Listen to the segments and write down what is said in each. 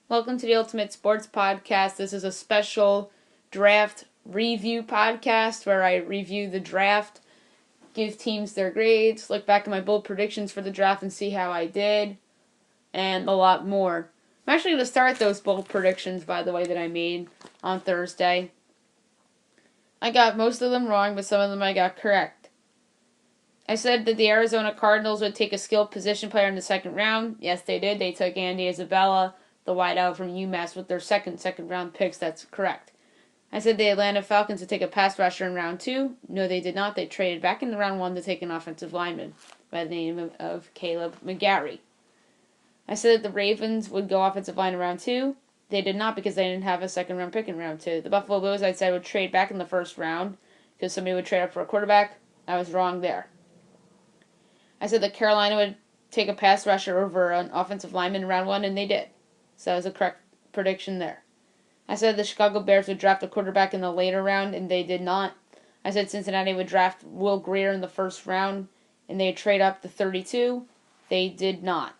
Welcome to the Ultimate Sports Podcast. This is a special draft review podcast where I review the draft, give teams their grades, look back at my bold predictions for the draft and see how I did, and a lot more. I'm actually going to start those bold predictions, by the way, that I made on Thursday. I got most of them wrong, but some of them I got correct. I said that the Arizona Cardinals would take a skilled position player in the second round. Yes, they did. They took Andy Isabella, the wideout from UMass, with their second round picks. That's correct. I said the Atlanta Falcons would take a pass rusher in round 2. No, they did not. They traded back in round 1 to take an offensive lineman by the name of Caleb McGarry. I said that the Ravens would go offensive line in round 2. They did not because they didn't have a second round pick in round 2. The Buffalo Bills, I said, would trade back in the first round because somebody would trade up for a quarterback. I was wrong there. I said that Carolina would take a pass rusher over an offensive lineman in round 1, and they did. So that was a correct prediction there. I said the Chicago Bears would draft a quarterback in the later round, and they did not. I said Cincinnati would draft Will Grier in the first round, and they'd trade up to 32. They did not.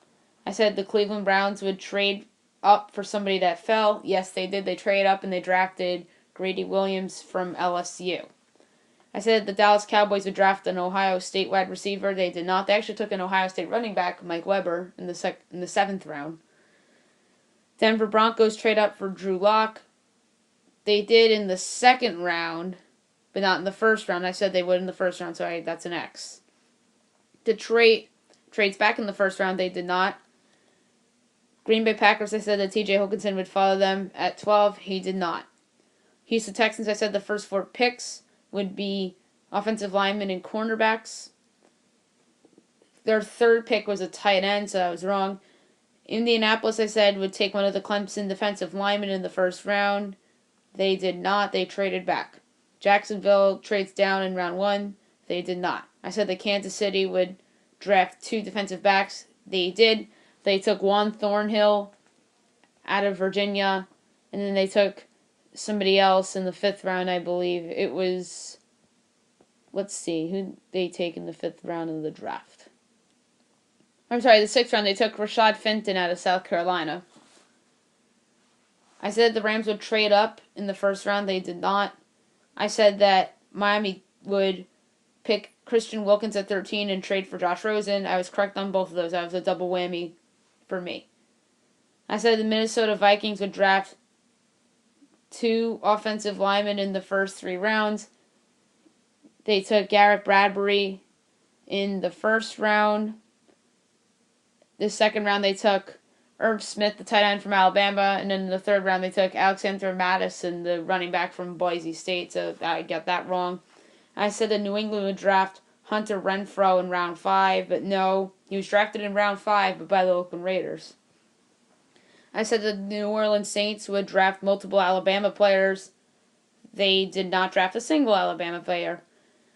I said the Cleveland Browns would trade up for somebody that fell. Yes, they did. They traded up, and they drafted Grady Williams from LSU. I said the Dallas Cowboys would draft an Ohio State wide receiver. They did not. They actually took an Ohio State running back, Mike Weber, in the 7th round. Denver Broncos trade up for Drew Lock. They did in the second round, but not in the first round. I said they would in the first round, so that's an X. Detroit trades back in the first round. They did not. Green Bay Packers, I said that TJ Hockenson would follow them at 12. He did not. Houston Texans, I said the first 4 picks would be offensive linemen and cornerbacks. Their third pick was a tight end, so I was wrong. Indianapolis, I said, would take one of the Clemson defensive linemen in the first round. They did not. They traded back. Jacksonville trades down in round 1. They did not. I said that Kansas City would draft 2 defensive backs. They did. They took Juan Thornhill out of Virginia, and then they took somebody else in the 5th round, I believe. It was, let's see, who they take in the 5th round of the draft. I'm sorry, the 6th round, they took Rashad Fenton out of South Carolina. I said the Rams would trade up in the first round. They did not. I said that Miami would pick Christian Wilkins at 13 and trade for Josh Rosen. I was correct on both of those. That was a double whammy for me. I said the Minnesota Vikings would draft 2 offensive linemen in the first 3 rounds. They took Garrett Bradbury in the first round. The second round they took Irv Smith, the tight end from Alabama, and then in the 3rd round they took Alexander Madison, the running back from Boise State, so I got that wrong. I said that New England would draft Hunter Renfrow in round 5, but no, he was drafted in round 5, but by the Oakland Raiders. I said the New Orleans Saints would draft multiple Alabama players. They did not draft a single Alabama player.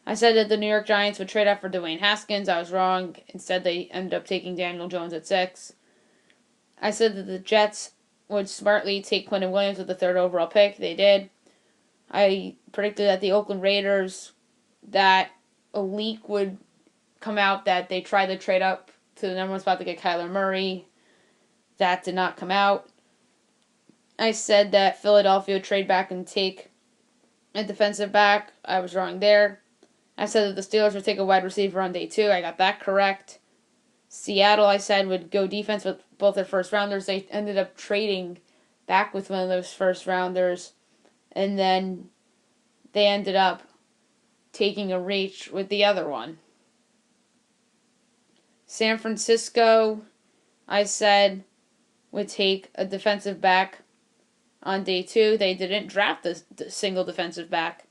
I said that the New York Giants would trade up for Dwayne Haskins. I was wrong. Instead, they ended up taking Daniel Jones at 6. I said that the Jets would smartly take Quentin Williams with the 3rd overall pick. They did. I predicted that the Oakland Raiders, that a leak would come out that they tried to trade up to the number 1 spot to get Kyler Murray. That did not come out. I said that Philadelphia would trade back and take a defensive back. I was wrong there. I said that the Steelers would take a wide receiver on day 2. I got that correct. Seattle, I said, would go defense with both their first rounders. They ended up trading back with one of those first rounders. And then they ended up taking a reach with the other one. San Francisco, I said, would take a defensive back on day 2. They didn't draft a single defensive back.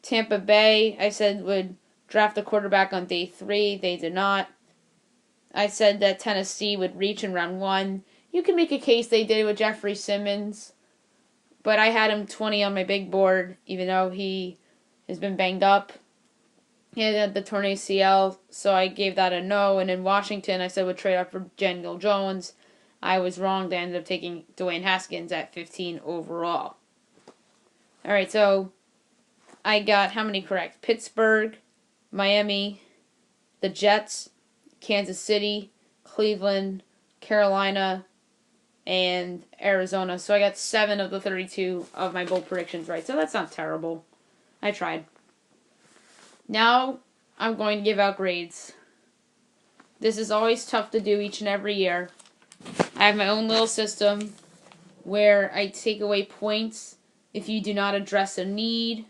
Tampa Bay, I said, would draft a quarterback on day 3. They did not. I said that Tennessee would reach in round 1. You can make a case they did it with Jeffrey Simmons, but I had him 20 on my big board, even though he has been banged up. He had the torn ACL, so I gave that a no. And in Washington, I said would trade up for Daniel Jones. I was wrong. They ended up taking Dwayne Haskins at 15 overall. All right, so I got how many correct? Pittsburgh, Miami, the Jets, Kansas City, Cleveland, Carolina, and Arizona. So I got 7 of the 32 of my bold predictions right. So that's not terrible. I tried. Now I'm going to give out grades. This is always tough to do each and every year. I have my own little system where I take away points if you do not address a need,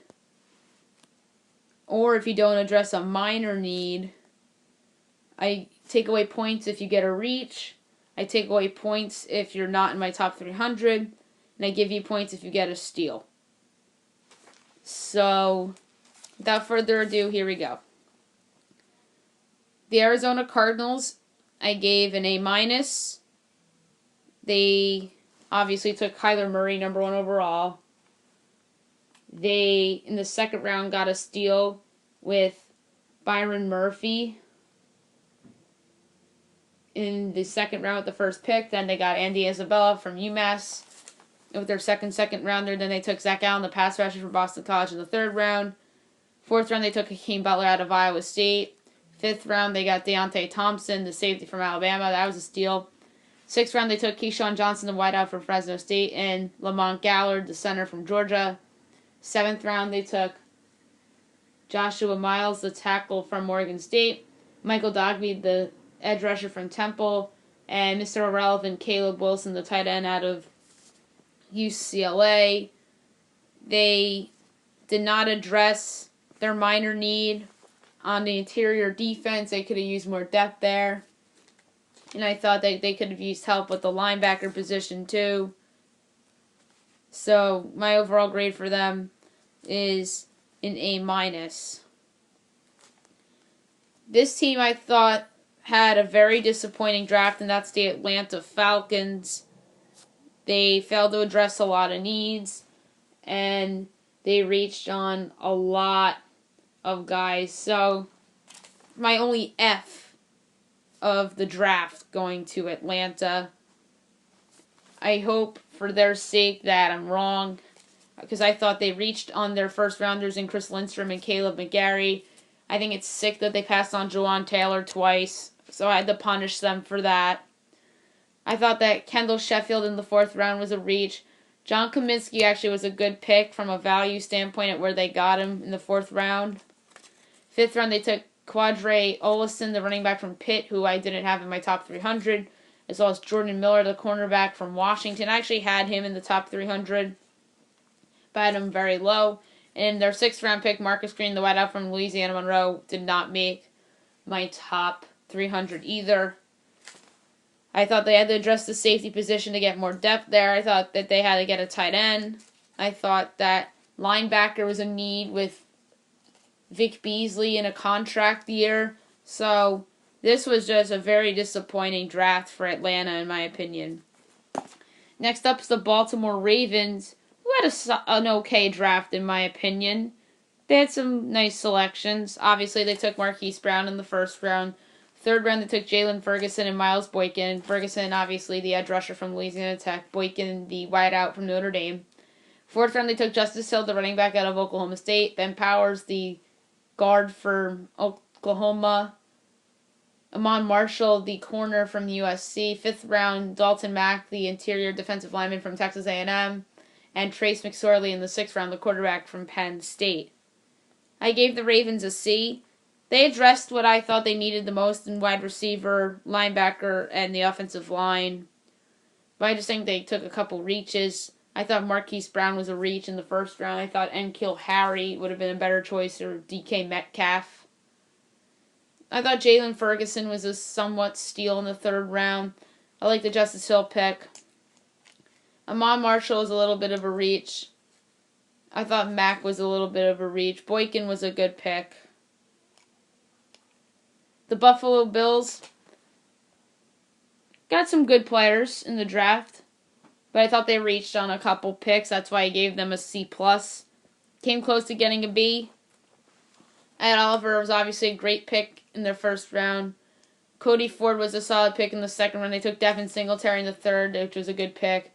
or if you don't address a minor need. I take away points if you get a reach. I take away points if you're not in my top 300. And I give you points if you get a steal. So, without further ado, here we go. The Arizona Cardinals, I gave an A-. They obviously took Kyler Murray, number 1 overall. They, in the second round, got a steal with Byron Murphy in the second round with the first pick. Then they got Andy Isabella from UMass with their second rounder. Then they took Zach Allen, the pass rusher from Boston College, in the third round. Fourth round, they took Hakeem Butler out of Iowa State. Fifth round, they got Deontay Thompson, the safety from Alabama. That was a steal. Sixth round, they took Keyshawn Johnson, the wideout from Fresno State, and Lamont Gallard, the center from Georgia. Seventh round, they took Joshua Miles, the tackle from Oregon State. Michael Dogby, the edge rusher from Temple. And Mr. Irrelevant, Caleb Wilson, the tight end out of UCLA. They did not address their minor need on the interior defense. They could have used more depth there. And I thought that they could have used help with the linebacker position too. So my overall grade for them is an A-. This team, I thought, had a very disappointing draft, and that's the Atlanta Falcons. They failed to address a lot of needs, and they reached on a lot of guys. So my only F of the draft going to Atlanta. I hope for their sake that I'm wrong, because I thought they reached on their first rounders in Chris Lindstrom and Caleb McGarry. I think it's sick that they passed on Jawan Taylor twice, so I had to punish them for that. I thought that Kendall Sheffield in the fourth round was a reach. John Kaminsky actually was a good pick from a value standpoint at where they got him in the fourth round. Fifth round, they took Quadre Olison, the running back from Pitt, who I didn't have in my top 300, as well as Jordan Miller, the cornerback from Washington. I actually had him in the top 300, but I had him very low. And their sixth round pick, Marcus Green, the wideout from Louisiana Monroe, did not make my top 300 either. I thought they had to address the safety position to get more depth there. I thought that they had to get a tight end. I thought that linebacker was a need with Vic Beasley in a contract year. So this was just a very disappointing draft for Atlanta, in my opinion. Next up is the Baltimore Ravens, who had an okay draft, in my opinion. They had some nice selections. Obviously, they took Marquise Brown in the first round. Third round, they took Jalen Ferguson and Miles Boykin. Ferguson, obviously, the edge rusher from Louisiana Tech. Boykin, the wideout from Notre Dame. Fourth round, they took Justice Hill, the running back out of Oklahoma State. Ben Powers, the guard for Oklahoma. Amon Marshall, the corner from USC. Fifth round, Dalton Mack, the interior defensive lineman from Texas A&M. And Trace McSorley in the sixth round, the quarterback from Penn State. I gave the Ravens a C. They addressed what I thought they needed the most in wide receiver, linebacker, and the offensive line. But I just think they took a couple reaches. I thought Marquise Brown was a reach in the first round. I thought N'Keal Harry would have been a better choice, or DK Metcalf. I thought Jalen Ferguson was a somewhat steal in the third round. I like the Justice Hill pick. Amon Marshall was a little bit of a reach. I thought Mack was a little bit of a reach. Boykin was a good pick. The Buffalo Bills got some good players in the draft, but I thought they reached on a couple picks. That's why I gave them a C+. Came close to getting a B. Ed Oliver was obviously a great pick in their first round. Cody Ford was a solid pick in the second round. They took Devin Singletary in the third, which was a good pick.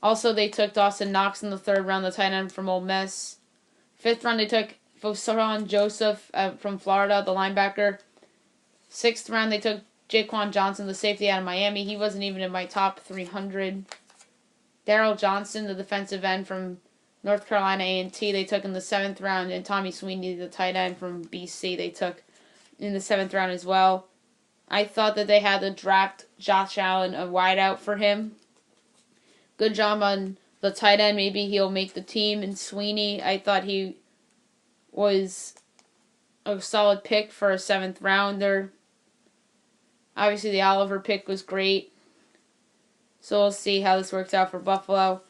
Also, they took Dawson Knox in the third round, the tight end from Ole Miss. Fifth round, they took Vosean Joseph from Florida, the linebacker. Sixth round, they took Jaquan Johnson, the safety out of Miami. He wasn't even in my top 300. Daryl Johnson, the defensive end from North Carolina A&T, they took in the 7th round. And Tommy Sweeney, the tight end from BC, they took in the 7th round as well. I thought that they had to draft Josh Allen, a wideout, for him. Good job on the tight end. Maybe he'll make the team. And Sweeney, I thought he was a solid pick for a 7th rounder. Obviously, the Oliver pick was great. So we'll see how this works out for Buffalo.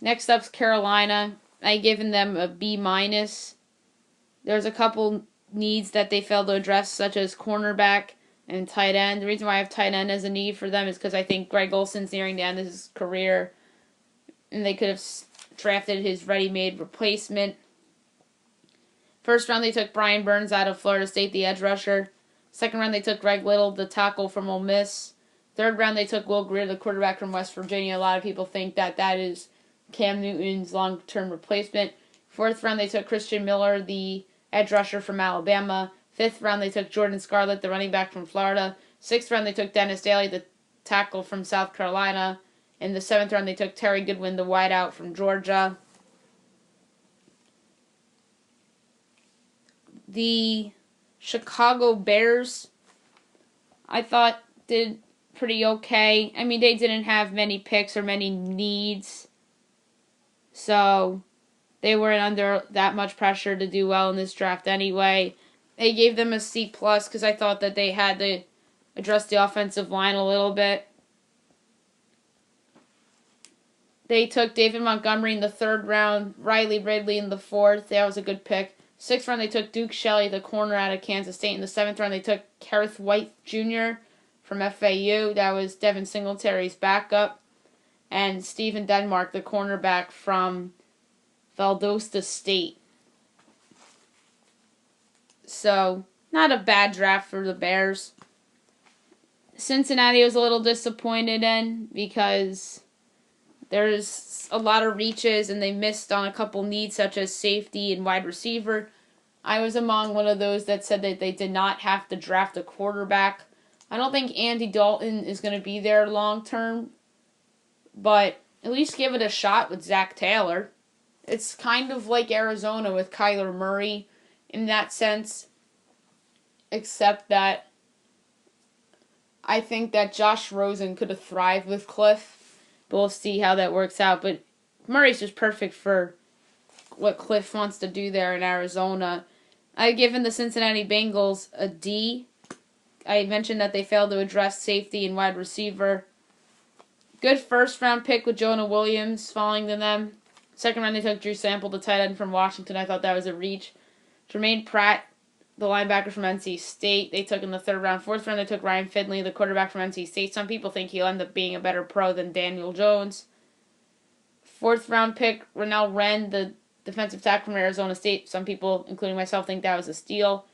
Next up's Carolina. I've given them a B-. There's a couple needs that they failed to address, such as cornerback and tight end. The reason why I have tight end as a need for them is because I think Greg Olson's nearing the end of his career, and they could have drafted his ready-made replacement. First round, they took Brian Burns out of Florida State, the edge rusher. Second round, they took Greg Little, the tackle from Ole Miss. Third round, they took Will Grier, the quarterback from West Virginia. A lot of people think that that is Cam Newton's long-term replacement. Fourth round, they took Christian Miller, the edge rusher from Alabama. Fifth round, they took Jordan Scarlett, the running back from Florida. Sixth round, they took Dennis Daly, the tackle from South Carolina. In the 7th round, they took Terry Goodwin, the wideout from Georgia. The Chicago Bears, I thought, did pretty okay. I mean, they didn't have many picks or many needs, so they weren't under that much pressure to do well in this draft anyway. They gave them a C+ because I thought that they had to address the offensive line a little bit. They took David Montgomery in the 3rd round, Riley Ridley in the 4th. That was a good pick. 6th round, they took Duke Shelley, the corner out of Kansas State. In the 7th round, they took Kareth White Jr. from FAU. That was Devin Singletary's backup. And Stephen Denmark, the cornerback from Valdosta State. So, not a bad draft for the Bears. Cincinnati was a little disappointed in because there's a lot of reaches and they missed on a couple needs such as safety and wide receiver. I was among one of those that said that they did not have to draft a quarterback. I don't think Andy Dalton is going to be there long term, but at least give it a shot with Zach Taylor. It's kind of like Arizona with Kyler Murray in that sense, except that I think that Josh Rosen could have thrived with Cliff, but we'll see how that works out. But Murray's just perfect for what Cliff wants to do there in Arizona. I've given the Cincinnati Bengals a D. I mentioned that they failed to address safety and wide receiver. Good first-round pick with Jonah Williams falling to them. Second round, they took Drew Sample, the tight end from Washington. I thought that was a reach. Jermaine Pratt, the linebacker from NC State, they took in the 3rd round. 4th round, they took Ryan Finley, the quarterback from NC State. Some people think he'll end up being a better pro than Daniel Jones. 4th round pick, Ronell Wren, the defensive tackle from Arizona State. Some people, including myself, think that was a steal.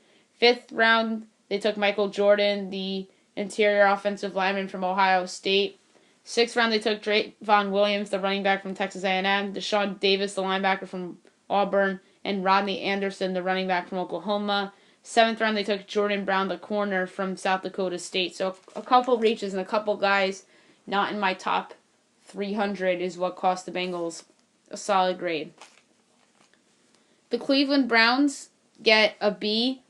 5th round, they took Michael Jordan, the interior offensive lineman from Ohio State. 6th round, they took Trayvon Williams, the running back from Texas A&M. Deshaun Davis, the linebacker from Auburn. And Rodney Anderson, the running back from Oklahoma. 7th round, they took Jordan Brown, the corner from South Dakota State. So a couple reaches and a couple guys not in my top 300 is what cost the Bengals a solid grade. The Cleveland Browns get a B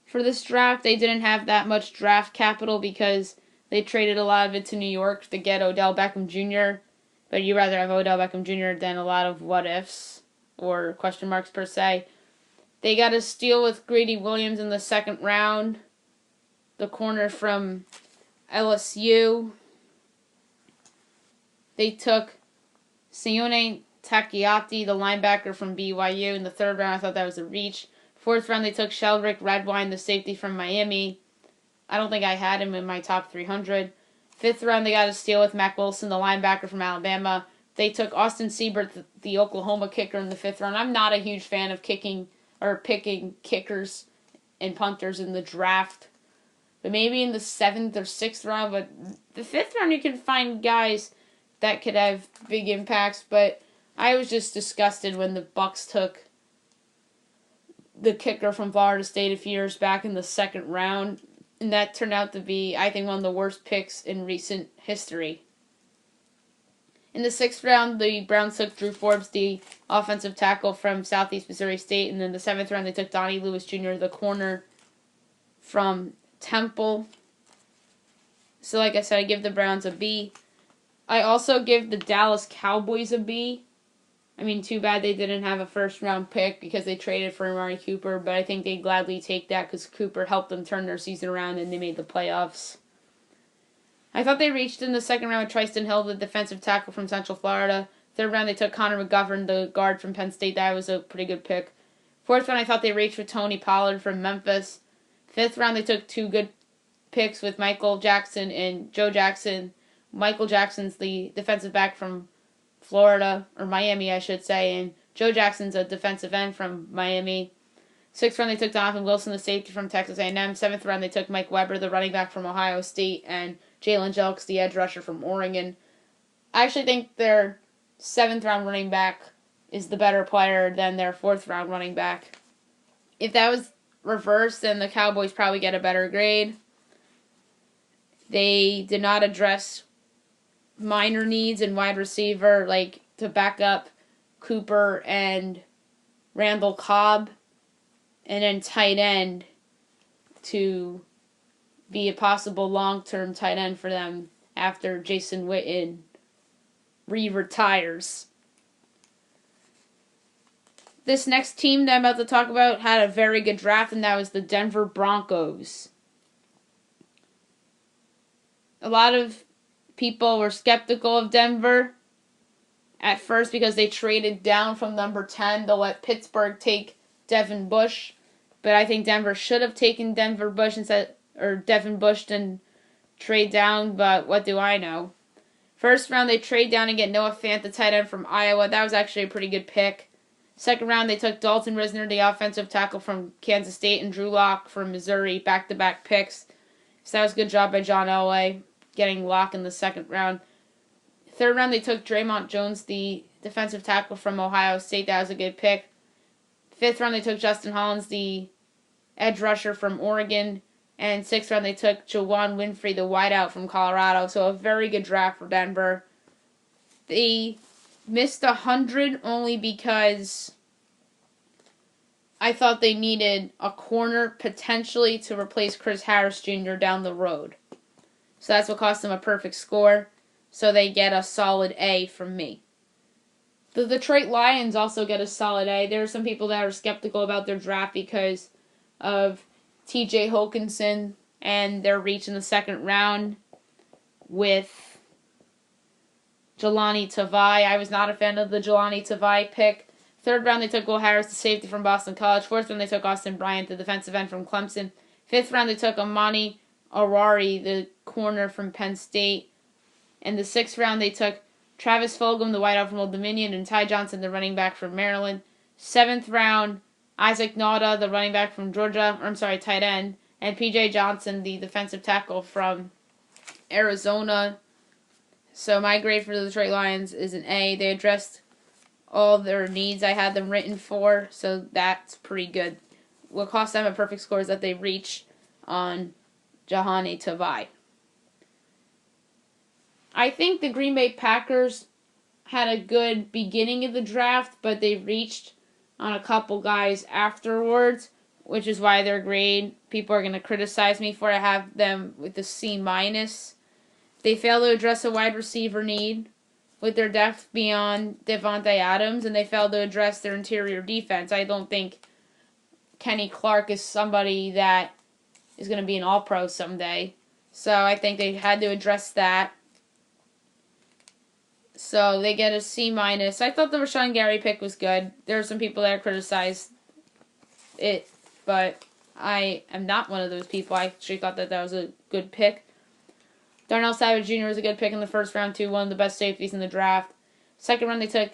for this draft. They didn't have that much draft capital because they traded a lot of it to New York to get Odell Beckham Jr., but you'd rather have Odell Beckham Jr. than a lot of what-ifs or question marks per se. They got a steal with Grady Williams in the 2nd round, the corner from LSU. They took Sione Takiati, the linebacker from BYU, in the 3rd round. I thought that was a reach. 4th round, they took Sheldrick Redwine, the safety from Miami. I don't think I had him in my top 300. 5th round, they got a steal with Mack Wilson, the linebacker from Alabama. They took Austin Seibert, the Oklahoma kicker, in the 5th round. I'm not a huge fan of picking kickers and punters in the draft, but maybe in the 7th or 6th round. But the 5th round, you can find guys that could have big impacts. But I was just disgusted when the Bucs took the kicker from Florida State a few years back in the 2nd round. and that turned out to be, I think, one of the worst picks in recent history. In the 6th round, the Browns took Drew Forbes, the offensive tackle from Southeast Missouri State, and in the 7th round, they took Donnie Lewis Jr., the corner from Temple. So, like I said, I give the Browns a B. I also give the Dallas Cowboys a B. I mean, too bad they didn't have a first-round pick because they traded for Amari Cooper, but I think they'd gladly take that because Cooper helped them turn their season around and they made the playoffs. I thought they reached in the 2nd round with Tristan Hill, the defensive tackle from Central Florida. 3rd round, they took Connor McGovern, the guard from Penn State. That was a pretty good pick. 4th round, I thought they reached with Tony Pollard from Memphis. 5th round, they took 2 good picks with Michael Jackson and Joe Jackson. Michael Jackson's the defensive back from Florida, or Miami, I should say, and Joe Jackson's a defensive end from Miami. 6th round, they took Donovan Wilson, the safety from Texas A&M. 7th round, they took Mike Weber, the running back from Ohio State, and Jalen Jelks, the edge rusher from Oregon. I actually think their 7th round running back is the better player than their 4th round running back. If that was reversed, then the Cowboys probably get a better grade. They did not address minor needs in wide receiver, like to back up Cooper and Randall Cobb, and then tight end to be a possible long-term tight end for them after Jason Witten retires. This next team that I'm about to talk about had a very good draft, and that was the Denver Broncos. A lot of people were skeptical of Denver at first because they traded down from number 10 to let Pittsburgh take Devin Bush. But I think Denver should have taken Devin Bush and trade down, but what do I know? 1st round, they trade down and get Noah Fant, the tight end from Iowa. That was actually a pretty good pick. 2nd round, they took Dalton Risner, the offensive tackle from Kansas State, and Drew Lock from Missouri, back-to-back picks. So that was a good job by John Elway, getting Lock in the 2nd round. 3rd round, they took Draymond Jones, the defensive tackle from Ohio State. That was a good pick. 5th round, they took Justin Hollins, the edge rusher from Oregon. And 6th round, they took Juwann Winfrey, the wideout from Colorado. So a very good draft for Denver. They missed 100 only because I thought they needed a corner potentially to replace Chris Harris Jr. down the road. So that's what cost them a perfect score. So they get a solid A from me. The Detroit Lions also get a solid A. There are some people that are skeptical about their draft because of TJ Hockenson and their reach in the 2nd round with Jelani Tavai. I was not a fan of the Jelani Tavai pick. 3rd round, they took Will Harris, the safety from Boston College. 4th round, they took Austin Bryant, the defensive end from Clemson. 5th round, they took Amani Arari, the corner from Penn State. In the 6th round, they took Travis Fulgham, the wideout from Old Dominion, and Ty Johnson, the running back from Maryland. 7th round, Isaac Nauta, the running back from Georgia, tight end, and P.J. Johnson, the defensive tackle from Arizona. So my grade for the Detroit Lions is an A. They addressed all their needs I had them written for, so that's pretty good. What cost them a perfect score is that they reached on Jelani Tavai. I think the Green Bay Packers had a good beginning of the draft, but they reached on a couple guys afterwards, which is why their grade, people are going to criticize me for. I have them with a C-. They failed to address a wide receiver need with their depth beyond Devontae Adams, and they failed to address their interior defense. I don't think Kenny Clark is somebody that is going to be an All-Pro someday. So I think they had to address that. So they get a C-. I thought the Rashawn Gary pick was good. There are some people that criticized it, but I am not one of those people. I actually thought that was a good pick. Darnell Savage Jr. was a good pick in the 1st round, too. One of the best safeties in the draft. 2nd round, they took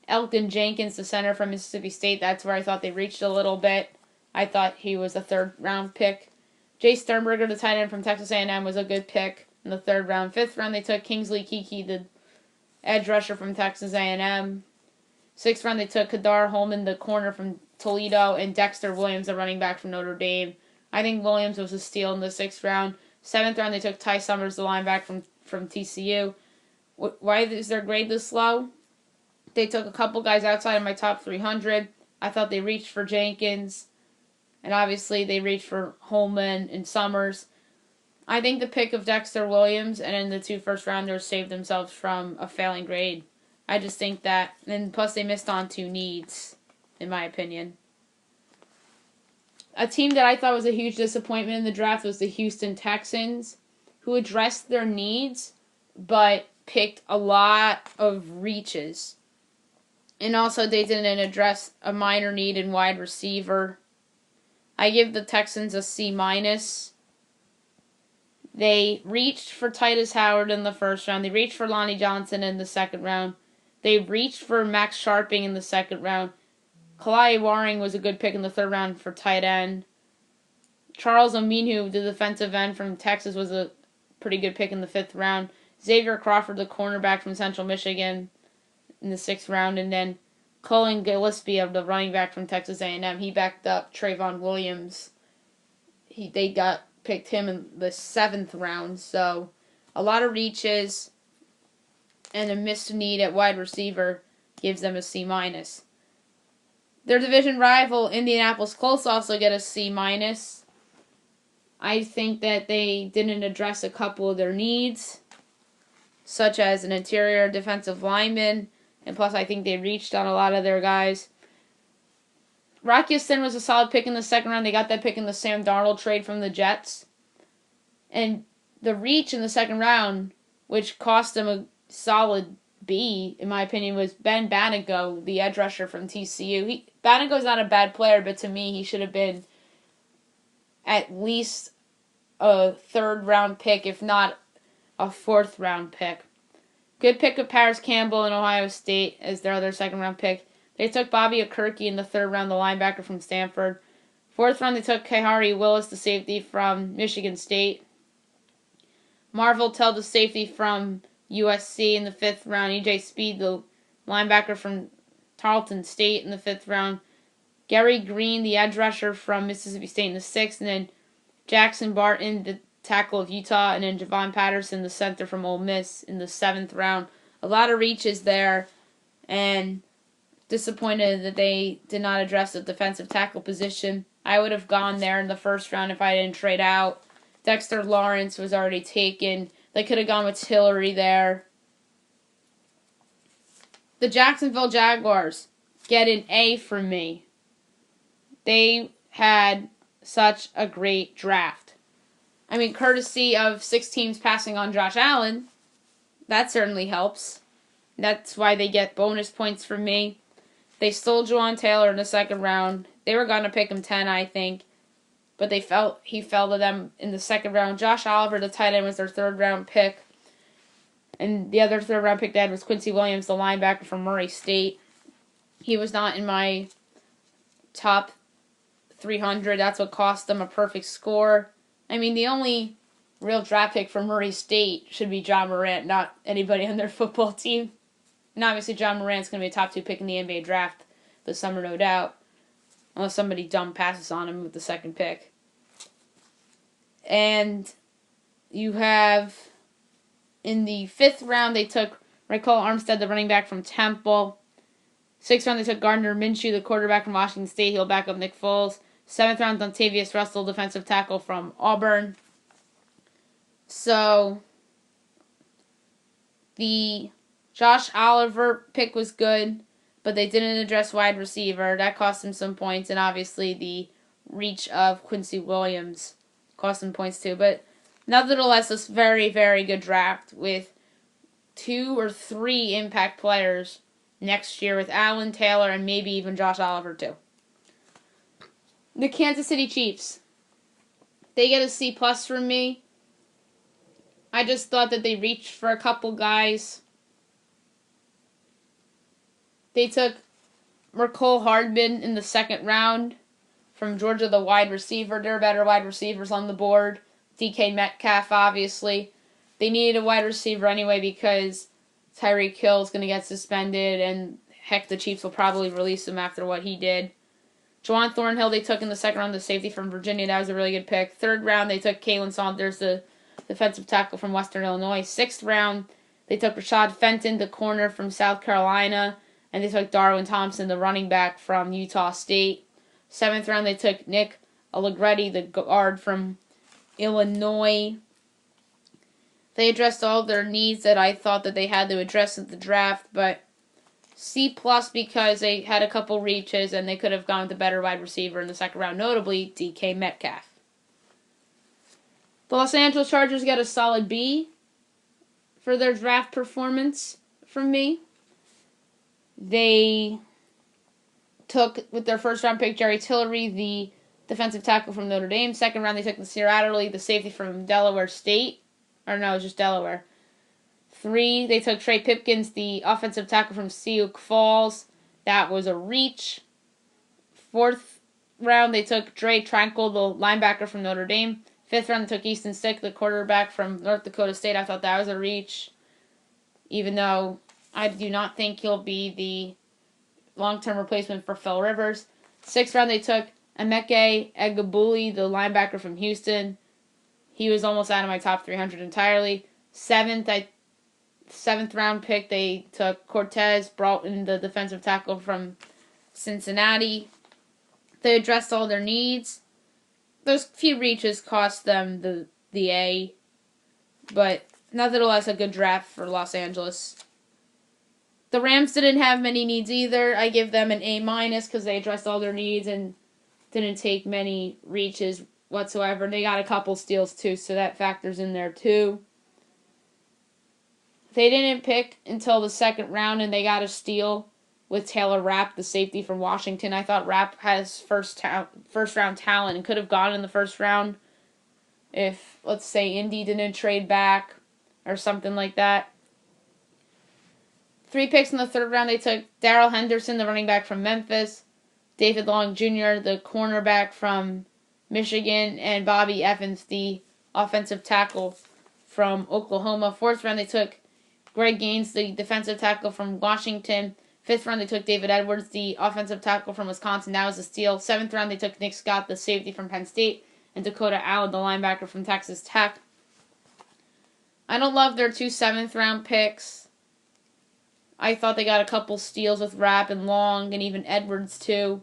Elgton Jenkins, the center from Mississippi State. That's where I thought they reached a little bit. I thought he was a 3rd round pick. Jay Sternberger, the tight end from Texas A&M, was a good pick in the 3rd round. 5th round, they took Kingsley Keke, the edge rusher from Texas A&M. 6th round, they took Kadar Holman, the corner from Toledo, and Dexter Williams, the running back from Notre Dame. I think Williams was a steal in the 6th round. 7th round, they took Ty Summers, the linebacker from TCU. Why is their grade this low? They took a couple guys outside of my top 300. I thought they reached for Jenkins, and obviously they reached for Holman and Summers. I think the pick of Dexter Williams and then the 2 first-rounders saved themselves from a failing grade. I just think that, and plus they missed on 2 needs, in my opinion. A team that I thought was a huge disappointment in the draft was the Houston Texans, who addressed their needs, but picked a lot of reaches. And also they didn't address a minor need in wide receiver. I give the Texans a C-. They reached for Titus Howard in the 1st round. They reached for Lonnie Johnson in the 2nd round. They reached for Max Sharping in the 2nd round. Kalai Waring was a good pick in the 3rd round for tight end. Charles Omenihu, the defensive end from Texas, was a pretty good pick in the 5th round. Xavier Crawford, the cornerback from Central Michigan, in the 6th round. And then Cullen Gillespie, of the running back from Texas A&M, he backed up Trayvon Williams. They picked him in the 7th round. So a lot of reaches and a missed need at wide receiver gives them a C-. Their division rival, Indianapolis Colts, also get a C-. I think that they didn't address a couple of their needs, such as an interior defensive lineman, and plus I think they reached on a lot of their guys. Rock Ya-Sin was a solid pick in the 2nd round. They got that pick in the Sam Darnold trade from the Jets. And the reach in the 2nd round, which cost them a solid B, in my opinion, was Ben Banogo, the edge rusher from TCU. Banogo's not a bad player, but to me, he should have been at least a 3rd round pick, if not a 4th round pick. Good pick of Paris Campbell in Ohio State as their other 2nd round pick. They took Bobby Okereke in the 3rd round, the linebacker from Stanford. 4th round, they took Kahari Willis, the safety from Michigan State. Marvel Tell, the safety from USC in the 5th round. E.J. Speed, the linebacker from Tarleton State in the 5th round. Gary Green, the edge rusher from Mississippi State in the 6th. And then Jackson Barton, the tackle of Utah. And then Javon Patterson, the center from Ole Miss in the 7th round. A lot of reaches there. And disappointed that they did not address the defensive tackle position. I would have gone there in the 1st round if I didn't trade out. Dexter Lawrence was already taken. They could have gone with Tillery there. The Jacksonville Jaguars get an A from me. They had such a great draft. I mean, courtesy of 6 teams passing on Josh Allen, that certainly helps. That's why they get bonus points from me. They stole Juwan Taylor in the 2nd round. They were going to pick him 10, I think. But he fell to them in the 2nd round. Josh Oliver, the tight end, was their 3rd round pick. And the other 3rd round pick they had was Quincy Williams, the linebacker from Murray State. He was not in my top 300. That's what cost them a perfect score. I mean, the only real draft pick from Murray State should be John Morant, not anybody on their football team. And obviously John Morant's going to be a top 2 pick in the NBA draft this summer, no doubt. Unless somebody dumb passes on him with the 2nd pick. And you have, in the 5th round, they took Raquel Armstead, the running back from Temple. 6th round, they took Gardner Minshew, the quarterback from Washington State. He'll back up Nick Foles. 7th round, Dontavius Russell, defensive tackle from Auburn. So, the Josh Oliver pick was good, but they didn't address wide receiver. That cost them some points, and obviously the reach of Quincy Williams cost them points too. But nevertheless, a very, very good draft with 2 or 3 impact players next year with Allen, Taylor, and maybe even Josh Oliver too. The Kansas City Chiefs. They get a C+ from me. I just thought that they reached for a couple guys. They took Mecole Hardman in the 2nd round from Georgia, the wide receiver. There are better wide receivers on the board. DK Metcalf, obviously. They needed a wide receiver anyway because Tyreek Hill is going to get suspended, and heck, the Chiefs will probably release him after what he did. Juwan Thornhill they took in the second round, the safety from Virginia. That was a really good pick. Third round, they took Kalen Saunders, the defensive tackle from Western Illinois. Sixth round, they took Rashad Fenton, the corner from South Carolina. And they took Darwin Thompson, the running back from Utah State. Seventh round, they took Nick Allegretti, the guard from Illinois. They addressed all their needs that I thought that they had to address at the draft, but C+ because they had a couple reaches and they could have gone with a better wide receiver in the second round, notably DK Metcalf. The Los Angeles Chargers got a solid B for their draft performance from me. They took, with their first round pick, Jerry Tillery, the defensive tackle from Notre Dame. Second round, they took Nasir Adderley, the safety from Delaware State. Or no, it was just Delaware. 3, they took Trey Pipkins, the offensive tackle from Sioux Falls. That was a reach. Fourth round, they took Dre Tranquil, the linebacker from Notre Dame. Fifth round, they took Easton Stick, the quarterback from North Dakota State. I thought that was a reach, even though I do not think he'll be the long-term replacement for Phil Rivers. Sixth round, they took Emeka Egbuka, the linebacker from Houston. He was almost out of my top 300 entirely. Seventh round pick, they took Cortez Broughton, the defensive tackle from Cincinnati. They addressed all their needs. Those few reaches cost them the A, but nevertheless a good draft for Los Angeles. The Rams didn't have many needs either. I give them an A- because they addressed all their needs and didn't take many reaches whatsoever. They got a couple steals too, so that factors in there too. They didn't pick until the second round, and they got a steal with Taylor Rapp, the safety from Washington. I thought Rapp has first round talent and could have gone in the first round if, let's say, Indy didn't trade back or something like that. 3 picks in the third round, they took Darrell Henderson, the running back from Memphis, David Long Jr., the cornerback from Michigan, and Bobby Evans, the offensive tackle from Oklahoma. Fourth round, they took Greg Gaines, the defensive tackle from Washington. Fifth round, they took David Edwards, the offensive tackle from Wisconsin. That was a steal. Seventh round, they took Nick Scott, the safety from Penn State, and Dakota Allen, the linebacker from Texas Tech. I don't love their 2 7th-round picks. I thought they got a couple steals with Rapp and Long and even Edwards too.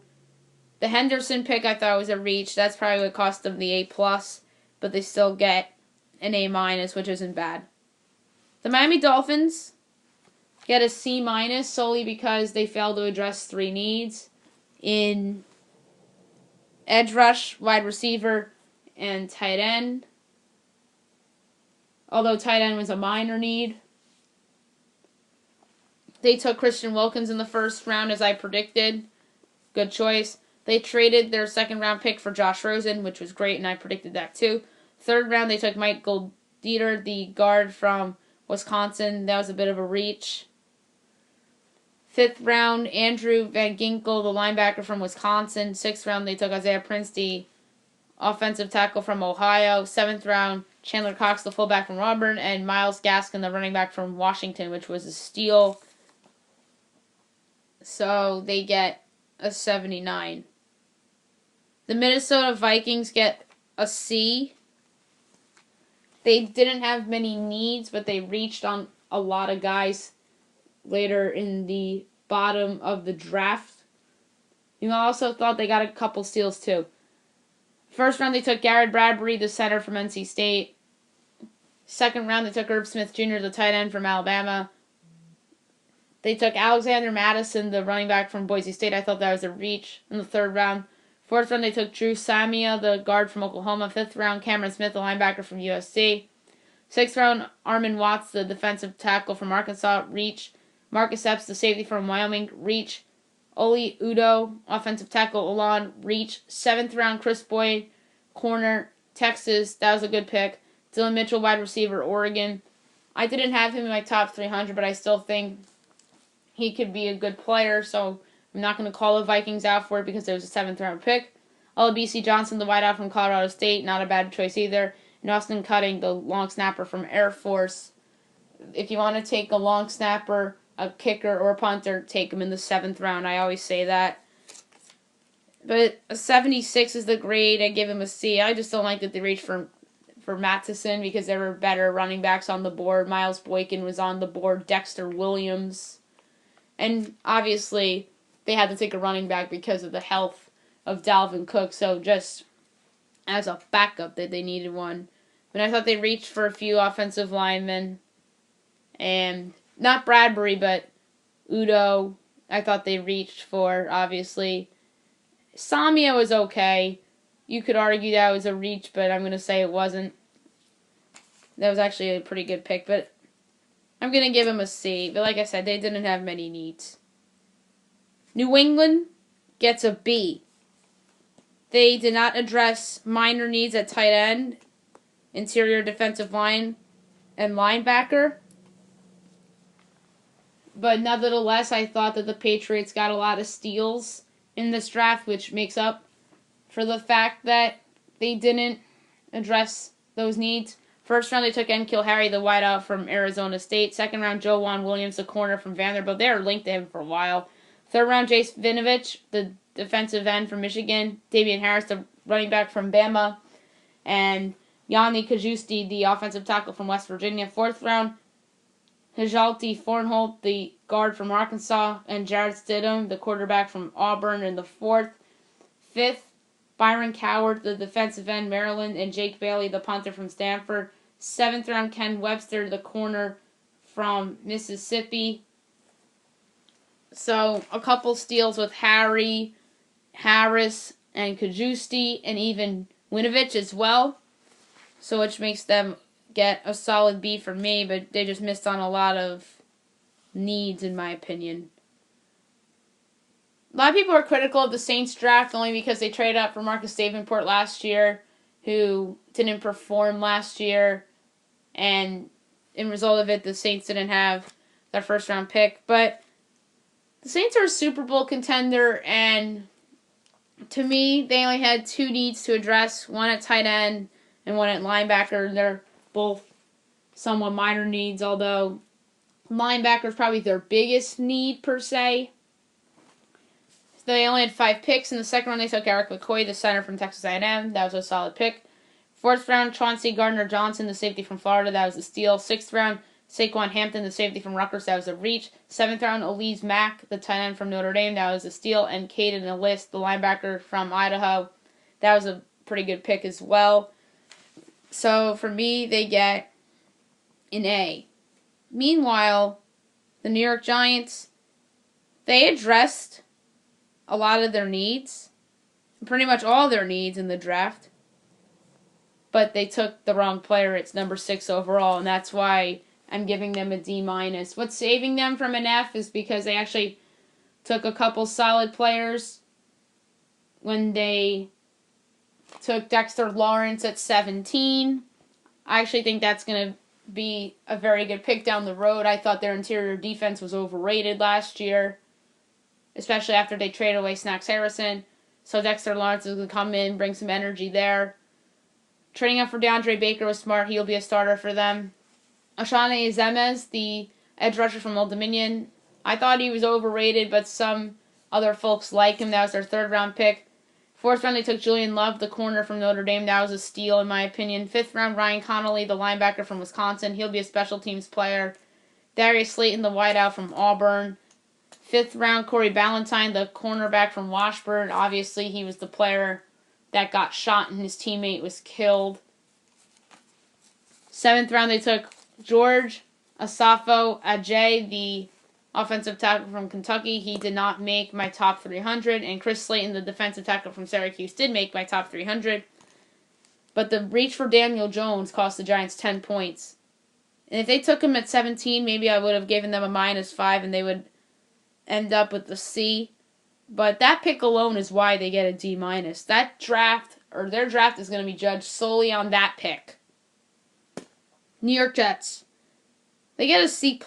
The Henderson pick I thought was a reach. That's probably what cost them the A+, but they still get an A-, which isn't bad. The Miami Dolphins get a C- solely because they failed to address 3 needs in edge rush, wide receiver, and tight end. Although tight end was a minor need. They took Christian Wilkins in the first round, as I predicted. Good choice. They traded their second-round pick for Josh Rosen, which was great, and I predicted that too. Third round, they took Michael Dieter, the guard from Wisconsin. That was a bit of a reach. Fifth round, Andrew Van Ginkel, the linebacker from Wisconsin. Sixth round, they took Isaiah Prince, the offensive tackle from Ohio. Seventh round, Chandler Cox, the fullback from Auburn, and Myles Gaskin, the running back from Washington, which was a steal. So they get a 79. The Minnesota Vikings get a C. They didn't have many needs, but they reached on a lot of guys later in the bottom of the draft. You also thought they got a couple steals too. First round, they took Garrett Bradbury, the center from NC State. Second round, they took Herb Smith Jr., the tight end from Alabama. They took Alexander Madison, the running back from Boise State. I thought that was a reach in the third round. Fourth round, they took Drew Samia, the guard from Oklahoma. Fifth round, Cameron Smith, the linebacker from USC. Sixth round, Armon Watts, the defensive tackle from Arkansas. Reach. Marcus Epps, the safety from Wyoming. Reach. Oli Udoh, offensive tackle, Elon. Reach. Seventh round, Chris Boyd, corner, Texas. That was a good pick. Dylan Mitchell, wide receiver, Oregon. I didn't have him in my top 300, but I still think he could be a good player, so I'm not going to call the Vikings out for it because it was a 7th-round pick. Olabisi Johnson, the wideout from Colorado State, not a bad choice either. And Austin Cutting, the long snapper from Air Force. If you want to take a long snapper, a kicker, or a punter, take him in the 7th round. I always say that. But a 76 is the grade. I give him a C. I just don't like that they reached for Matheson because there were better running backs on the board. Miles Boykin was on the board. Dexter Williams. And obviously, they had to take a running back because of the health of Dalvin Cook. So just as a backup that they needed one. But I thought they reached for a few offensive linemen. And not Bradbury, but Udo. I thought they reached for, obviously. Samia was okay. You could argue that was a reach, but I'm going to say it wasn't. That was actually a pretty good pick, but I'm going to give him a C. But like I said, they didn't have many needs. New England gets a B. They did not address minor needs at tight end, interior defensive line, and linebacker. But nevertheless, I thought that the Patriots got a lot of steals in this draft, which makes up for the fact that they didn't address those needs. First round, they took N'Keal Harry, the wideout from Arizona State. Second round, Joejuan Williams, the corner from Vanderbilt. They were linked to him for a while. Third round, Jace Vinovich, the defensive end from Michigan. Damian Harris, the running back from Bama. And Yanni Kajusti, the offensive tackle from West Virginia. Fourth round, Hajalti Fornholt, the guard from Arkansas. And Jared Stidham, the quarterback from Auburn in the fourth. Fifth, Byron Coward, the defensive end, Maryland, and Jake Bailey, the punter from Stanford. Seventh round, Ken Webster, the corner from Mississippi. So a couple steals with Harry, Harris, and Kajusti, and even Winovich as well. So which makes them get a solid B for me, but they just missed on a lot of needs, in my opinion. A lot of people are critical of the Saints draft only because they traded up for Marcus Davenport last year, who didn't perform last year, and in result of it, the Saints didn't have their first round pick. But the Saints are a Super Bowl contender, and to me, they only had two needs to address, one at tight end and one at linebacker. They're both somewhat minor needs, although linebacker is probably their biggest need per se. They only had 5 picks. In the second round, they took Eric McCoy, the center from Texas A&M. That was a solid pick. Fourth round, Chauncey Gardner-Johnson, the safety from Florida. That was a steal. Sixth round, Saquon Hampton, the safety from Rutgers. That was a reach. Seventh round, Elise Mack, the tight end from Notre Dame. That was a steal. And Caden Ellis, the linebacker from Idaho. That was a pretty good pick as well. So for me, they get an A. Meanwhile, the New York Giants, they addressed a lot of their needs, pretty much all their needs in the draft, but they took the wrong player. It's number 6 overall, and that's why I'm giving them a D-. What's saving them from an F is because they actually took a couple solid players when they took Dexter Lawrence at 17. I actually think that's going to be a very good pick down the road. I thought their interior defense was overrated last year, especially after they traded away Snacks Harrison. So Dexter Lawrence is going to come in, bring some energy there. Trading up for DeAndre Baker was smart. He'll be a starter for them. Oshane Zemez, the edge rusher from Old Dominion, I thought he was overrated, but some other folks like him. That was their third round pick. Fourth round, they took Julian Love, the corner from Notre Dame. That was a steal, in my opinion. Fifth round, Ryan Connolly, the linebacker from Wisconsin. He'll be a special teams player. Darius Slayton, the wideout from Auburn. Fifth round, Corey Ballantyne, the cornerback from Washburn. Obviously, he was the player that got shot and his teammate was killed. Seventh round, they took George Asafo Ajay, the offensive tackle from Kentucky. He did not make my top 300. And Chris Slayton, the defensive tackle from Syracuse, did make my top 300. But the reach for Daniel Jones cost the Giants 10 points. And if they took him at 17, maybe I would have given them a -5 and they would end up with a C. But that pick alone is why they get a D-. That draft, or their draft, is going to be judged solely on that pick. New York Jets. They get a C+.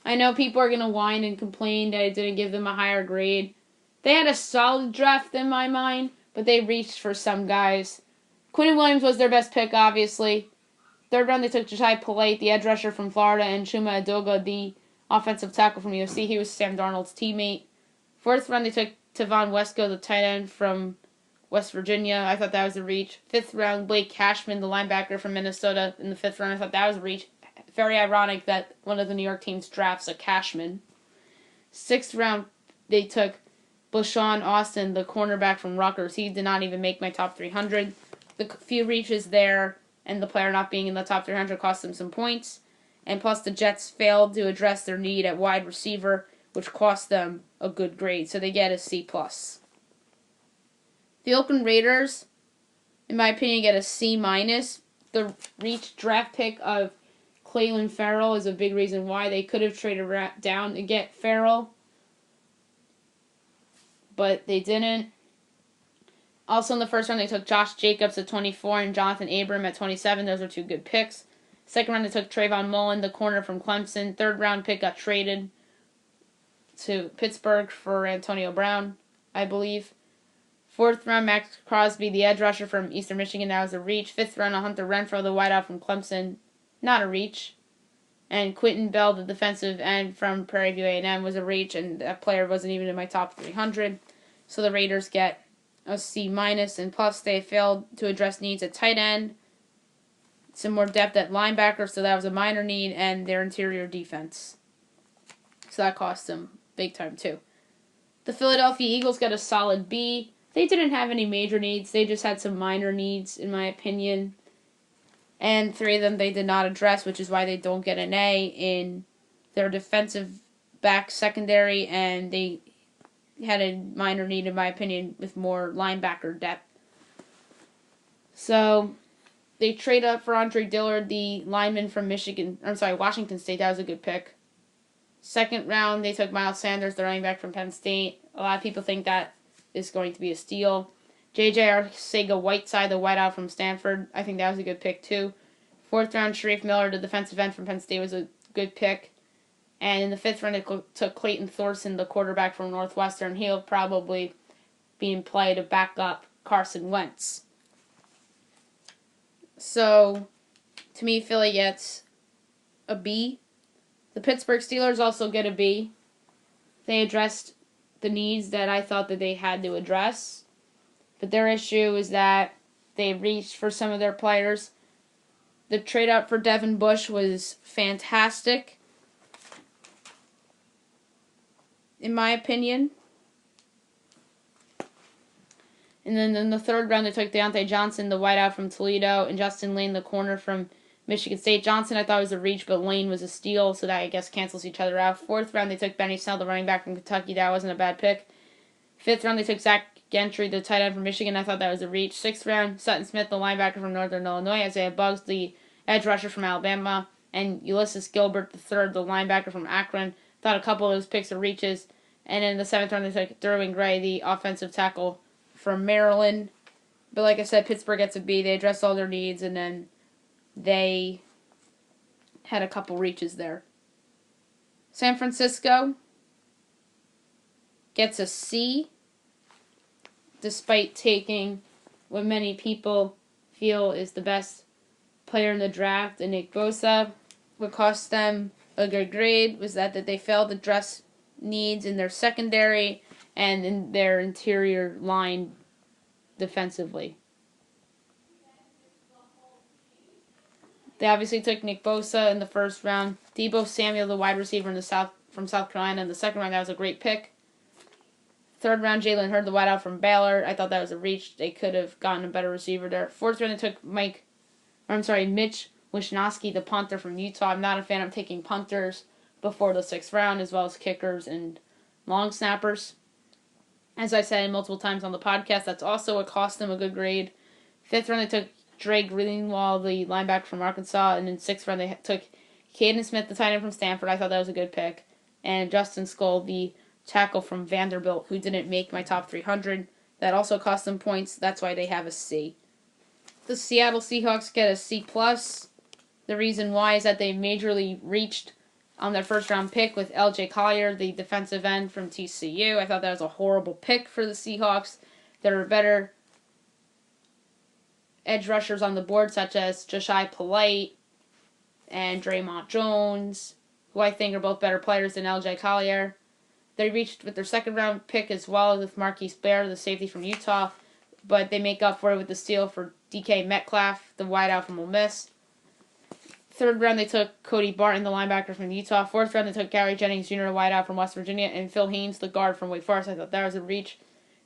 I know people are going to whine and complain that I didn't give them a higher grade. They had a solid draft in my mind, but they reached for some guys. Quinnen Williams was their best pick, obviously. Third round, they took Jachai Polite, the edge rusher from Florida, and Chuma Edoga, the offensive tackle from USC. He was Sam Darnold's teammate. Fourth round, they took Tavon Wesco, the tight end from West Virginia. I thought that was a reach. 5th round, Blake Cashman, the linebacker from Minnesota in the 5th round. I thought that was a reach. Very ironic that one of the New York teams drafts a Cashman. 6th round, they took Bashawn Austin, the cornerback from Rutgers. He did not even make my top 300. The few reaches there and the player not being in the top 300 cost them some points. And plus the Jets failed to address their need at wide receiver, which cost them a good grade. So they get a C+. The Oakland Raiders, in my opinion, get a C-. The reach draft pick of Clelin Ferrell is a big reason why. They could have traded down to get Ferrell, but they didn't. Also in the 1st round, they took Josh Jacobs at 24 and Jonathan Abram at 27. Those are 2 good picks. 2nd round, they took Trayvon Mullen, the corner from Clemson. 3rd round pick got traded to Pittsburgh for Antonio Brown, I believe. 4th round, Max Crosby, the edge rusher from Eastern Michigan. That was a reach. 5th round, Hunter Renfrow, the wideout from Clemson. Not a reach. And Quentin Bell, the defensive end from Prairie View A&M, was a reach, and that player wasn't even in my top 300. So the Raiders get a C-, and plus they failed to address needs at tight end, some more depth at linebacker, so that was a minor need, and their interior defense. So that cost them big time too. The Philadelphia Eagles got a solid B. They didn't have any major needs. They just had some minor needs, in my opinion. And 3 of them they did not address, which is why they don't get an A in their defensive back secondary, and they had a minor need, in my opinion, with more linebacker depth. So they trade up for Andre Dillard, the lineman from Washington State. That was a good pick. 2nd round, they took Miles Sanders, the running back from Penn State. A lot of people think that is going to be a steal. J.J. Arcega-Whiteside, the wideout from Stanford. I think that was a good pick, too. 4th round, Sharif Miller, the defensive end from Penn State, was a good pick. And in the 5th round, they took Clayton Thorson, the quarterback from Northwestern. He'll probably be in play to back up Carson Wentz. So, to me, Philly gets a B. The Pittsburgh Steelers also get a B. They addressed the needs that I thought that they had to address. But their issue is that they reached for some of their players. The trade up for Devin Bush was fantastic, in my opinion. And then in the 3rd round, they took Deontay Johnson, the wideout from Toledo, and Justin Lane, the corner from Michigan State. Johnson, I thought was a reach, but Lane was a steal, so that, I guess, cancels each other out. 4th round, they took Benny Snell, the running back from Kentucky. That wasn't a bad pick. 5th round, they took Zach Gentry, the tight end from Michigan. I thought that was a reach. 6th round, Sutton Smith, the linebacker from Northern Illinois. Isaiah Buggs, the edge rusher from Alabama. And Ulysses Gilbert, the 3rd, the linebacker from Akron. Thought a couple of those picks are reaches. And in the 7th round, they took Derwin Gray, the offensive tackle from Maryland. But like I said, Pittsburgh gets a B. They addressed all their needs, and then they had a couple reaches there. San Francisco gets a C, despite taking what many people feel is the best player in the draft, and Nick Bosa. What cost them a good grade was that they failed to address needs in their secondary and in their interior line defensively. They obviously took Nick Bosa in the 1st round. Deebo Samuel, the wide receiver from South Carolina, in the 2nd round. That was a great pick. 3rd round, Jalen Hurd, the wideout from Baylor. I thought that was a reach. They could have gotten a better receiver there. 4th round, they took Mitch Wishnowsky, the punter from Utah. I'm not a fan of taking punters before the 6th round, as well as kickers and long snappers. As I said multiple times on the podcast, that's also what cost them a good grade. 5th round, they took Dre Greenwald, the linebacker from Arkansas. And in 6th round, they took Caden Smith, the tight end from Stanford. I thought that was a good pick. And Justin Skull, the tackle from Vanderbilt, who didn't make my top 300. That also cost them points. That's why they have a C. The Seattle Seahawks get a C+. The reason why is that they majorly reached on their 1st round pick with L.J. Collier, the defensive end from TCU. I thought that was a horrible pick for the Seahawks. There are better edge rushers on the board, such as Jashai Polite and Draymond Jones, who I think are both better players than L.J. Collier. They reached with their second round pick as well with Marquise Bear, the safety from Utah, but they make up for it with the steal for DK Metcalf, the wideout from Ole Miss. Third round, they took Cody Barton, the linebacker from Utah. Fourth round, they took Gary Jennings Jr., a wideout from West Virginia, and Phil Haynes, the guard from Wake Forest. I thought that was a reach.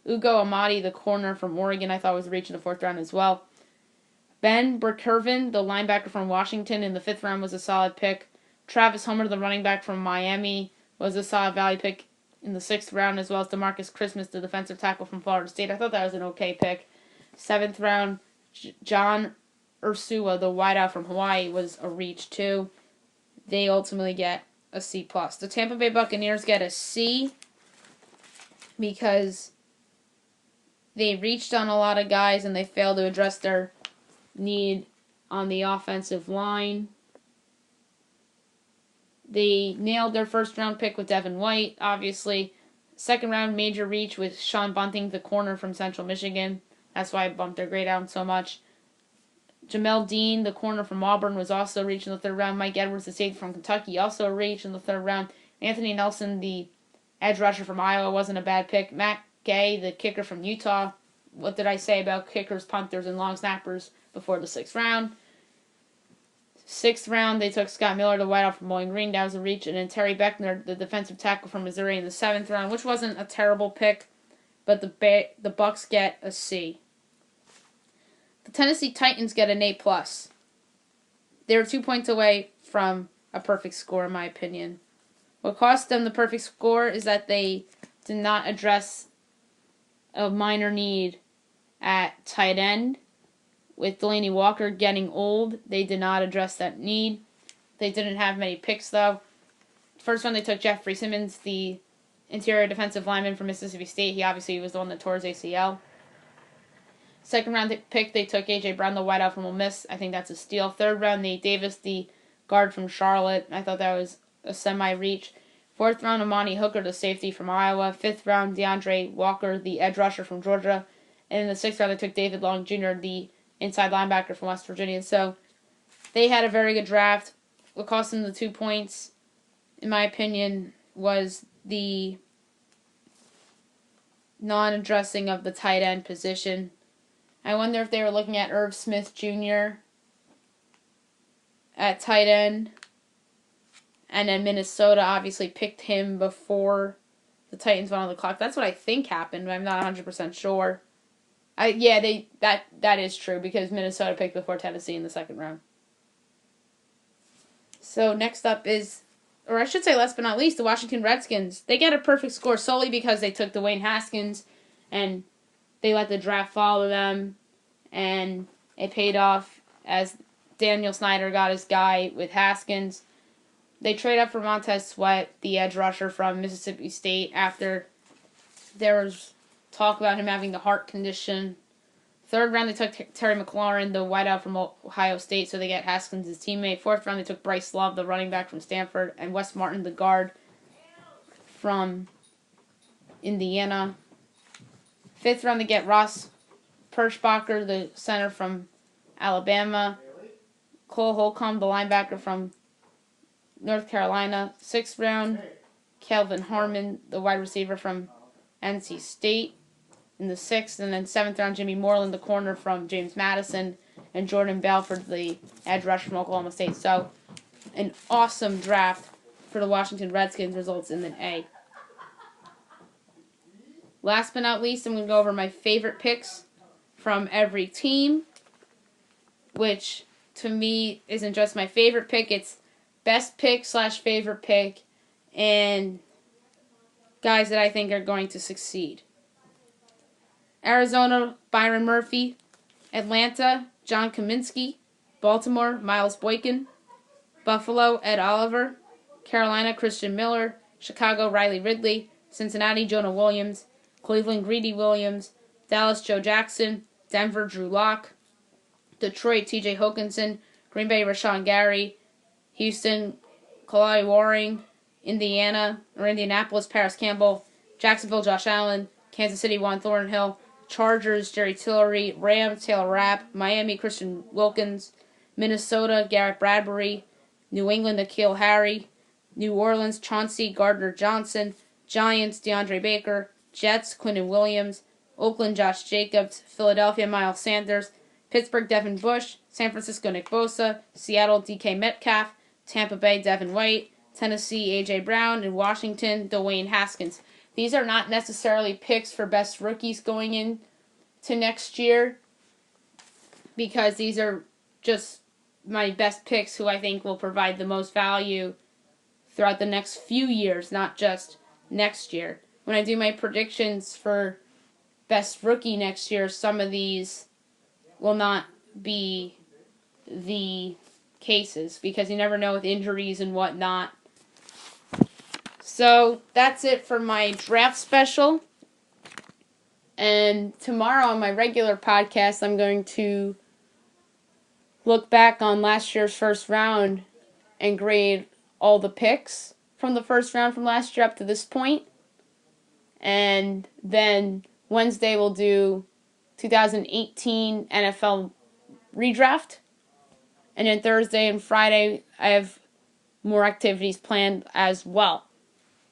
Ugo Amadi, the corner from Oregon, I thought was a reach in the fourth round as well. Ben Burkervin, the linebacker from Washington, in the fifth round was a solid pick. Travis Homer, the running back from Miami, was a solid value pick in the sixth round, as well as DeMarcus Christmas, the defensive tackle from Florida State. I thought that was an okay pick. Seventh round, John Ursua, the wideout from Hawaii, was a reach too. They ultimately get a C+. The Tampa Bay Buccaneers get a C because they reached on a lot of guys and they failed to address their need on the offensive line. They nailed their first round pick with Devin White, obviously. Second round major reach with Sean Bunting, the corner from Central Michigan. That's why I bumped their grade down so much. Jamel Dean, the corner from Auburn, was also reached in the third round. Mike Edwards, the safety from Kentucky, also reached in the third round. Anthony Nelson, the edge rusher from Iowa, wasn't a bad pick. Matt Gay, the kicker from Utah. What did I say about kickers, punters, and long snappers before the sixth round? Sixth round, they took Scott Miller, the wideout from Bowling Green. That was a reach. And then Terry Beckner, the defensive tackle from Missouri, in the seventh round, which wasn't a terrible pick, but the Bucs get a C. The Tennessee Titans get an A+. They were 2 points away from a perfect score, in my opinion. What cost them the perfect score is that they did not address a minor need at tight end. With Delaney Walker getting old, they did not address that need. They didn't have many picks, though. First round, they took Jeffrey Simmons, the interior defensive lineman from Mississippi State. He obviously was the one that tore his ACL. Second round pick, they took A.J. Brown, the wideout from Ole Miss. I think that's a steal. Third round, Nate Davis, the guard from Charlotte. I thought that was a semi-reach. Fourth round, Amani Hooker, the safety from Iowa. Fifth round, DeAndre Walker, the edge rusher from Georgia. And in the sixth round, they took David Long Jr., the inside linebacker from West Virginia. So they had a very good draft. What cost them the 2 points, in my opinion, was the non-addressing of the tight end position. I wonder if they were looking at Irv Smith Jr. at tight end. And then Minnesota obviously picked him before the Titans went on the clock. That's what I think happened, but I'm not 100% sure. That is true because Minnesota picked before Tennessee in the second round. So next up is, or I should say last but not least, the Washington Redskins. They get a perfect score solely because they took Dwayne Haskins and they let the draft follow them, and it paid off as Daniel Snyder got his guy with Haskins. They trade up for Montez Sweat, the edge rusher from Mississippi State, after there was talk about him having the heart condition. Third round, they took Terry McLaurin, the wideout from Ohio State, so they get Haskins, his teammate. Fourth round, they took Bryce Love, the running back from Stanford, and Wes Martin, the guard from Indiana. Fifth round, they get Ross Perschbacher, the center from Alabama. Cole Holcomb, the linebacker from North Carolina. Sixth round, Kelvin Harmon, the wide receiver from NC State in the sixth. And then seventh round, Jimmy Moreland, the corner from James Madison. And Jordan Belford, the edge rusher from Oklahoma State. So, an awesome draft for the Washington Redskins, results in an A. Last but not least, I'm going to go over my favorite picks from every team, which to me isn't just my favorite pick, it's best pick / favorite pick, and guys that I think are going to succeed. Arizona, Byron Murphy. Atlanta, John Kaminsky. Baltimore, Miles Boykin. Buffalo, Ed Oliver. Carolina, Christian Miller. Chicago, Riley Ridley. Cincinnati, Jonah Williams. Cleveland, Greedy Williams. Dallas, Joe Jackson. Denver, Drew Lock. Detroit, TJ Hawkinson. Green Bay, Rashawn Gary. Houston, Kalai Waring. Indianapolis, Paris Campbell. Jacksonville, Josh Allen. Kansas City, Juan Thornhill. Chargers, Jerry Tillery. Rams, Taylor Rapp. Miami, Christian Wilkins. Minnesota, Garrett Bradbury. New England, N'Keal Harry. New Orleans, Chauncey Gardner Johnson. Giants, DeAndre Baker. Jets, Quinnen Williams. Oakland, Josh Jacobs. Philadelphia, Miles Sanders. Pittsburgh, Devin Bush. San Francisco, Nick Bosa. Seattle, DK Metcalf. Tampa Bay, Devin White. Tennessee, A.J. Brown. And Washington, Dwayne Haskins. These are not necessarily picks for best rookies going into next year, because these are just my best picks who I think will provide the most value throughout the next few years, not just next year. When I do my predictions for best rookie next year, some of these will not be the cases because you never know with injuries and whatnot. So that's it for my draft special. And tomorrow on my regular podcast, I'm going to look back on last year's first round and grade all the picks from the first round from last year up to this point. And then Wednesday we'll do 2018 NFL redraft. And then Thursday and Friday I have more activities planned as well.